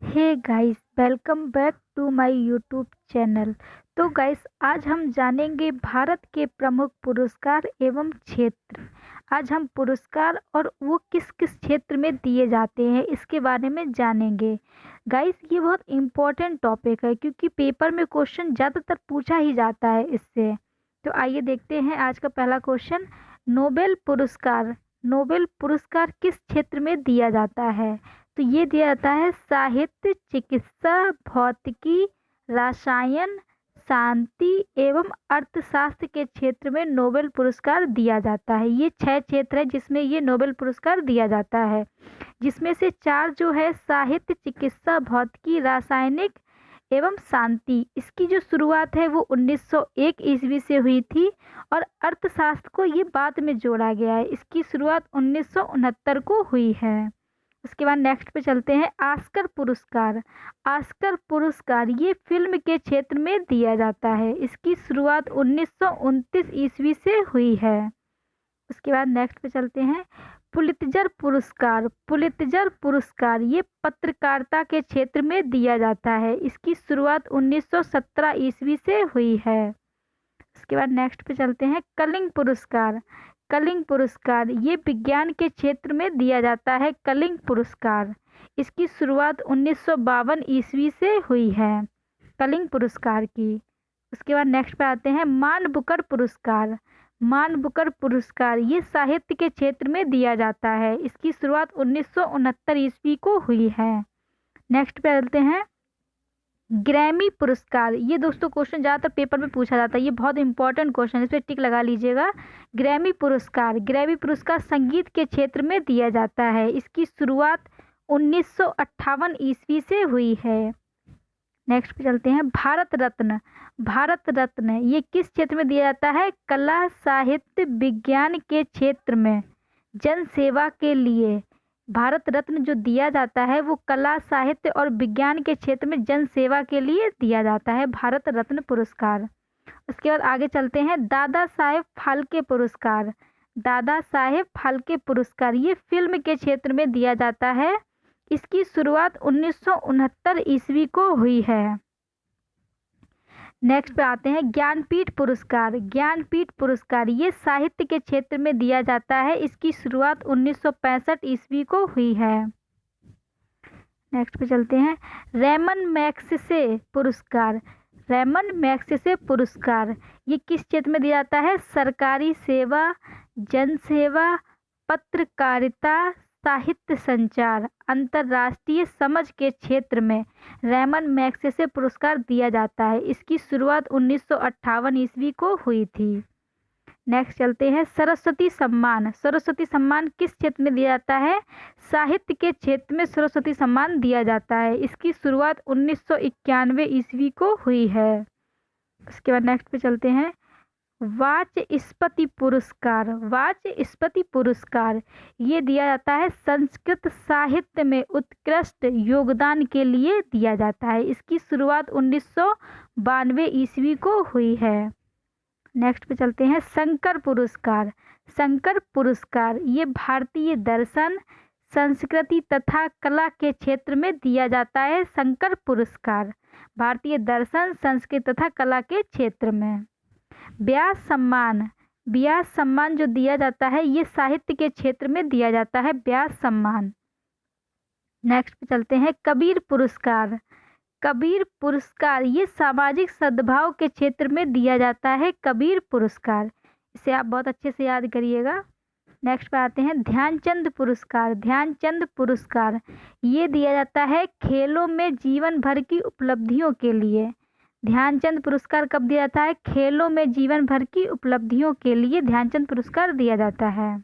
Hey guys, welcome back to my YouTube channel. तो guys, आज हम जानेंगे भारत के प्रमुख पुरस्कार एवं क्षेत्र। आज हम पुरस्कार और वो किस किस क्षेत्र में दिए जाते हैं इसके बारे में जानेंगे। गाइस, ये बहुत इम्पोर्टेंट टॉपिक है क्योंकि पेपर में क्वेश्चन ज़्यादातर पूछा ही जाता है इससे। तो आइए देखते हैं आज का पहला क्वेश्चन। नोबेल पुरस्कार। नोबेल पुरस्कार किस क्षेत्र में दिया जाता है? तो ये दिया जाता है साहित्य, चिकित्सा, भौतिकी, रसायन, शांति एवं अर्थशास्त्र के क्षेत्र में नोबेल पुरस्कार दिया जाता है। ये 6 क्षेत्र है जिसमें ये नोबेल पुरस्कार दिया जाता है, जिसमें से 4 जो है साहित्य, चिकित्सा, भौतिकी, रासायनिक एवं शांति। इसकी जो शुरुआत है वो 1901 ईस्वी से हुई थी और अर्थशास्त्र को ये बाद में जोड़ा गया है। इसकी शुरुआत 1969 को हुई है। उसके बाद नेक्स्ट पे चलते हैं। ऑस्कर पुरस्कार। ऑस्कर पुरस्कार ये फिल्म के क्षेत्र में दिया जाता है। इसकी शुरुआत 1929 ईस्वी से हुई है। उसके बाद नेक्स्ट पे चलते हैं। पुलित्जर पुरस्कार। पुलित्जर पुरस्कार ये पत्रकारिता के क्षेत्र में दिया जाता है। इसकी शुरुआत 1917 ईस्वी से हुई है। उसके बाद नेक्स्ट पे चलते हैं। कलिंग पुरस्कार। कलिंग पुरस्कार ये विज्ञान के क्षेत्र में दिया जाता है। कलिंग पुरस्कार इसकी शुरुआत 1952 ईस्वी से हुई है, कलिंग पुरस्कार की। उसके बाद नेक्स्ट पे आते हैं। मान बुकर पुरस्कार। मान बुकर पुरस्कार ये साहित्य के क्षेत्र में दिया जाता है। इसकी शुरुआत 1969 ईस्वी को हुई है। नेक्स्ट पे आते हैं। ग्रैमी पुरस्कार। ये दोस्तों क्वेश्चन ज़्यादातर पेपर में पूछा जाता है, ये बहुत इंपॉर्टेंट क्वेश्चन है, इस पर टिक लगा लीजिएगा। ग्रैमी पुरस्कार। ग्रैमी पुरस्कार संगीत के क्षेत्र में दिया जाता है। इसकी शुरुआत 1958 ईस्वी से हुई है। नेक्स्ट पे चलते हैं। भारत रत्न। भारत रत्न ये किस क्षेत्र में दिया जाता है? कला, साहित्य, विज्ञान के क्षेत्र में जन सेवा के लिए भारत रत्न जो दिया जाता है वो कला, साहित्य और विज्ञान के क्षेत्र में जन सेवा के लिए दिया जाता है, भारत रत्न पुरस्कार। उसके बाद आगे चलते हैं। दादा साहेब फाल्के पुरस्कार। दादा साहेब फाल्के पुरस्कार ये फिल्म के क्षेत्र में दिया जाता है। इसकी शुरुआत 1969 ईस्वी को हुई है। नेक्स्ट पे आते हैं। ज्ञानपीठ पुरस्कार। ज्ञानपीठ पुरस्कार ये साहित्य के क्षेत्र में दिया जाता है। इसकी शुरुआत 1965 ईस्वी को हुई है। नेक्स्ट पे चलते हैं। रेमन मैग्सेसे पुरस्कार। रेमन मैग्सेसे पुरस्कार ये किस क्षेत्र में दिया जाता है? सरकारी सेवा, जन सेवा, पत्रकारिता, साहित्य संचार, अंतर्राष्ट्रीय समझ के क्षेत्र में रेमन मैग्सेसे पुरस्कार दिया जाता है। इसकी शुरुआत 1958 ईस्वी को हुई थी। नेक्स्ट चलते हैं। सरस्वती सम्मान। सरस्वती सम्मान किस क्षेत्र में दिया जाता है? साहित्य के क्षेत्र में सरस्वती सम्मान दिया जाता है। इसकी शुरुआत 1991 ईस्वी को हुई है। उसके बाद नेक्स्ट पे चलते हैं। वाचस्पति पुरस्कार। वाचस्पति पुरस्कार ये दिया जाता है संस्कृत साहित्य में उत्कृष्ट योगदान के लिए दिया जाता है। इसकी शुरुआत 1992 ईस्वी को हुई है। नेक्स्ट पे चलते हैं। शंकर पुरस्कार। शंकर पुरस्कार ये भारतीय दर्शन, संस्कृति तथा कला के क्षेत्र में दिया जाता है। शंकर पुरस्कार भारतीय दर्शन, संस्कृति तथा कला के क्षेत्र में। व्यास सम्मान। व्यास सम्मान जो दिया जाता है ये साहित्य के क्षेत्र में दिया जाता है, व्यास सम्मान। नेक्स्ट पे चलते हैं। कबीर पुरस्कार। कबीर पुरस्कार ये सामाजिक सद्भाव के क्षेत्र में दिया जाता है, कबीर पुरस्कार। इसे आप बहुत अच्छे से याद करिएगा। नेक्स्ट पे आते हैं। ध्यानचंद पुरस्कार। ध्यानचंद पुरस्कार ये दिया जाता है खेलों में जीवन भर की उपलब्धियों के लिए। ध्यानचंद पुरस्कार कब दिया जाता है? खेलों में जीवन भर की उपलब्धियों के लिए ध्यानचंद पुरस्कार दिया जाता है।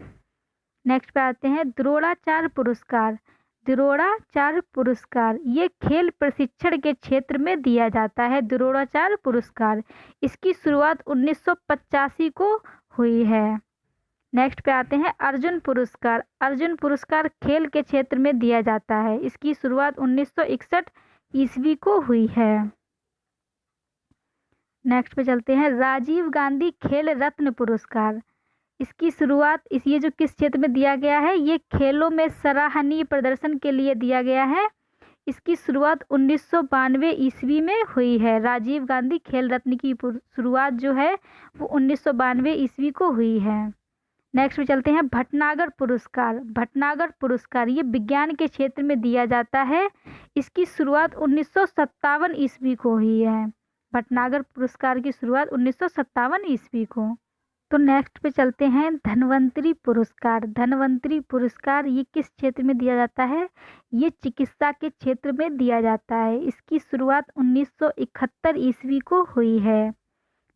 नेक्स्ट पे आते हैं। द्रोणाचार्य पुरस्कार। द्रोणाचार्य पुरस्कार ये खेल प्रशिक्षण के क्षेत्र में दिया जाता है, द्रोणाचार्य पुरस्कार। इसकी शुरुआत 1985 को हुई है। नेक्स्ट पे आते हैं। अर्जुन पुरस्कार। अर्जुन पुरस्कार खेल के क्षेत्र में दिया जाता है। इसकी शुरुआत 1961 ईस्वी को हुई है। नेक्स्ट पे चलते हैं। राजीव गांधी खेल रत्न पुरस्कार। इसकी शुरुआत ये जो किस क्षेत्र में दिया गया है? ये खेलों में सराहनीय प्रदर्शन के लिए दिया गया है। इसकी शुरुआत 1992 ईस्वी में हुई है। राजीव गांधी खेल रत्न की शुरुआत जो है वो 1992 ईस्वी को हुई है। नेक्स्ट पे चलते हैं भटनागर पुरस्कार। भटनागर पुरस्कार ये विज्ञान के क्षेत्र में दिया जाता है। इसकी शुरुआत 1957 ईस्वी को हुई है। भटनागर पुरस्कार की शुरुआत 1957 ईस्वी को। तो नेक्स्ट पे चलते हैं धन्वंतरी पुरस्कार। धन्वंतरी पुरस्कार ये किस क्षेत्र में दिया जाता है? ये चिकित्सा के क्षेत्र में दिया जाता है। इसकी शुरुआत 1971 ईस्वी को हुई है।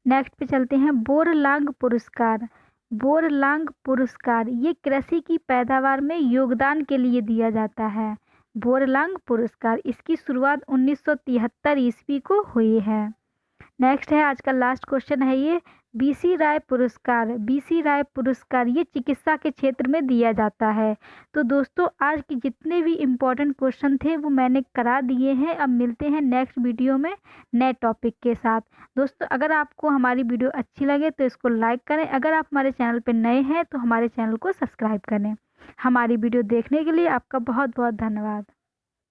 नेक्स्ट पे चलते हैं बोरलांग पुरस्कार। बोरलांग पुरस्कार ये कृषि की पैदावार में योगदान के लिए दिया जाता है। बोरलांग पुरस्कार इसकी शुरुआत 1973 ईस्वी को हुई है। नेक्स्ट है आज का लास्ट क्वेश्चन है ये बीसी राय पुरस्कार। बीसी राय पुरस्कार ये चिकित्सा के क्षेत्र में दिया जाता है। तो दोस्तों आज के जितने भी इम्पोर्टेंट क्वेश्चन थे वो मैंने करा दिए हैं। अब मिलते हैं नेक्स्ट वीडियो में नए टॉपिक के साथ। दोस्तों अगर आपको हमारी वीडियो अच्छी लगे तो इसको लाइक करें। अगर आप हमारे चैनल पर नए हैं तो हमारे चैनल को सब्सक्राइब करें। हमारी वीडियो देखने के लिए आपका बहुत बहुत धन्यवाद।